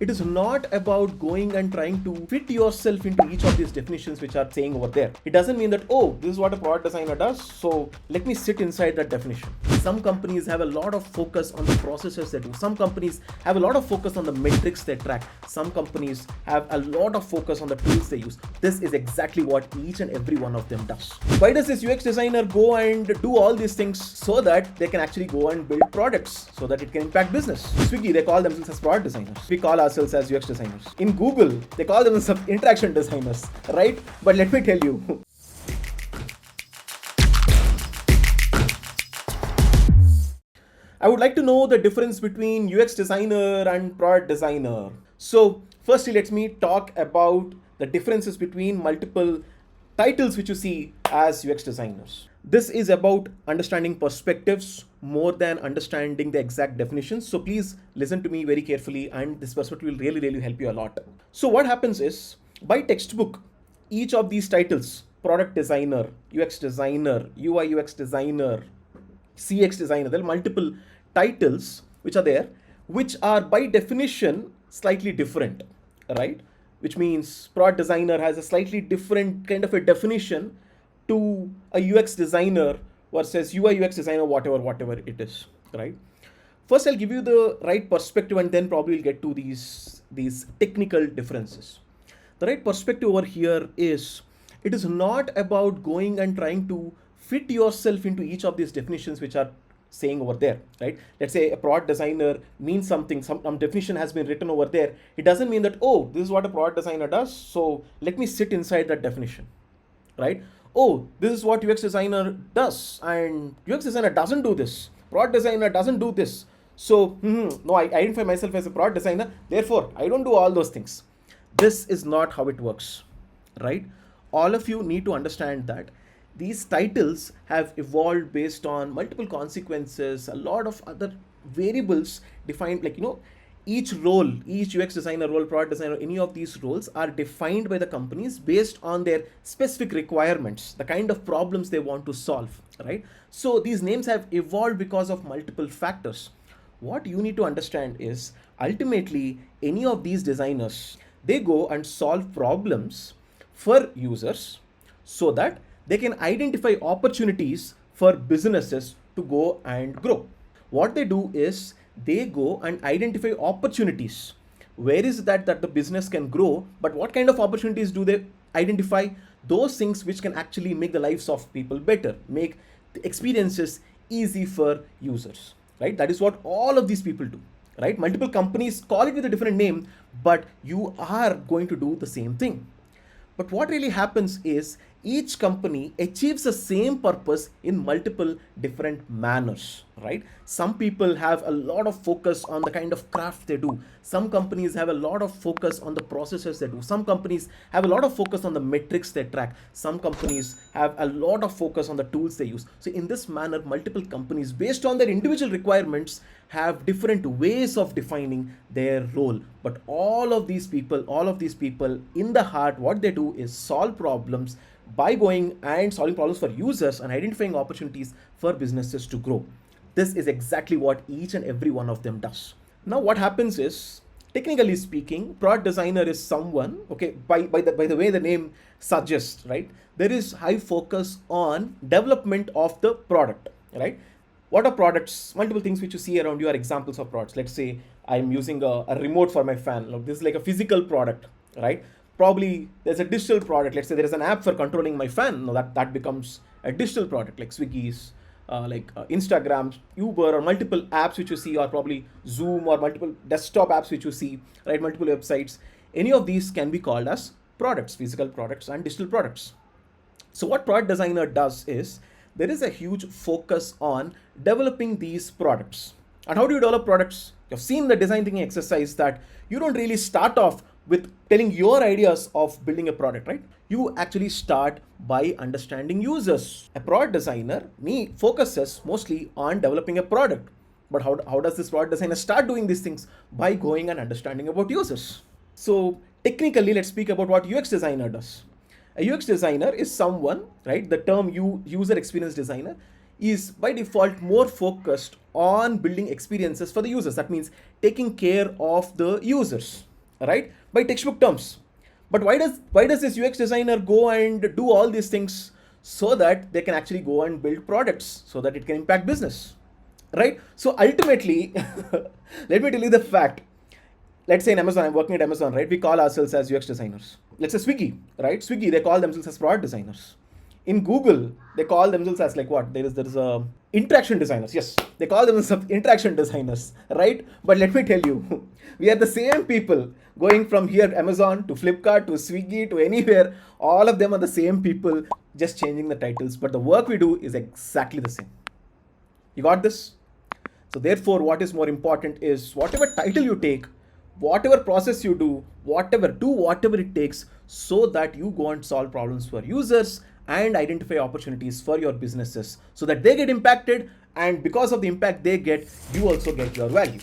It is not about going and trying to fit yourself into each of these definitions which are saying over there. It doesn't mean that, oh, this is what a product designer does, so let me sit inside that definition. Some companies have a lot of focus on the processes they do. Some companies have a lot of focus on the metrics they track. Some companies have a lot of focus on the tools they use. This is exactly what each and every one of them does. Why does this UX designer go and do all these things? So that they can actually go and build products, so that it can impact business. Swiggy, they call themselves as product designers. We call ourselves as UX designers. In Google, they call themselves interaction designers, right? But let me tell you, I would like to know the difference between UX designer and product designer. So, firstly, let me talk about the differences between multiple titles which you see as UX designers. This is about understanding perspectives more than understanding the exact definitions. So, please listen to me very carefully, and this perspective will really, really help you a lot. So, what happens is, by textbook, each of these titles, product designer, UX designer, UI UX designer, CX designer, there are multiple titles which are there, which are by definition slightly different, right? Which means product designer has a slightly different kind of a definition to a UX designer versus UI UX designer, whatever it is, right? First, I'll give you the right perspective, and then probably we'll get to these technical differences. The right perspective over here is, it is not about going and trying to fit yourself into each of these definitions which are saying over there, right? Let's say a product designer means something, some definition has been written over there. It doesn't mean that, oh, this is what a product designer does, so let me sit inside that definition, right? Oh, this is what UX designer does, and UX designer doesn't do this. Product designer doesn't do this. So, no, I identify myself as a product designer, therefore, I don't do all those things. This is not how it works, right? All of you need to understand that these titles have evolved based on multiple consequences, a lot of other variables defined, like, each role, each UX designer role, product designer, any of these roles are defined by the companies based on their specific requirements, the kind of problems they want to solve, right? So these names have evolved because of multiple factors. What you need to understand is, ultimately, any of these designers, they go and solve problems for users so that they can identify opportunities for businesses to go and grow. What they do is, they go and identify opportunities. Where is that the business can grow, but what kind of opportunities do they identify? Those things which can actually make the lives of people better, make the experiences easy for users, right? That is what all of these people do, right? Multiple companies call it with a different name, but you are going to do the same thing. But what really happens is, each company achieves the same purpose in multiple different manners, right? Some people have a lot of focus on the kind of craft they do. Some companies have a lot of focus on the processes they do. Some companies have a lot of focus on the metrics they track. Some companies have a lot of focus on the tools they use. So in this manner, multiple companies, based on their individual requirements, have different ways of defining their role. But all of these people, in the heart, what they do is solve problems by going and solving problems for users and identifying opportunities for businesses to grow. This is exactly what each and every one of them does. Now, what happens is, technically speaking, product designer is someone, okay, by the way the name suggests, right? There is high focus on development of the product, right? What are products? Multiple things which you see around you are examples of products. Let's say I'm using a remote for my fan. Look, this is like a physical product, right? Probably there's a digital product. Let's say there is an app for controlling my fan. No, that becomes a digital product, like Swiggy's, Instagram, Uber, or multiple apps which you see, or probably Zoom, or multiple desktop apps which you see, right? Multiple websites. Any of these can be called as products, physical products and digital products. So what product designer does is, there is a huge focus on developing these products. And how do you develop products? You've seen the design thinking exercise that you don't really start off with telling your ideas of building a product, right? You actually start by understanding users. A product designer focuses mostly on developing a product. But how does this product designer start doing these things? By going and understanding about users. So technically, let's speak about what UX designer does. A UX designer is someone, right? The term user experience designer is by default more focused on building experiences for the users. That means taking care of the users, right? By textbook terms. But why does this UX designer go and do all these things? So that they can actually go and build products, so that it can impact business, right? So ultimately, let me tell you the fact. Let's say in Amazon, I'm working at Amazon, right? We call ourselves as UX designers. Let's say Swiggy, right? Swiggy, they call themselves as product designers. In Google, they call themselves as like what? There is a interaction designers. Yes, they call themselves interaction designers, right? But let me tell you, we are the same people going from here Amazon to Flipkart to Swiggy to anywhere. All of them are the same people, just changing the titles, but the work we do is exactly the same. You got this? So therefore, what is more important is whatever title you take, whatever process you do, whatever it takes, so that you go and solve problems for users and identify opportunities for your businesses, so that they get impacted, and because of the impact they get, you also get your value.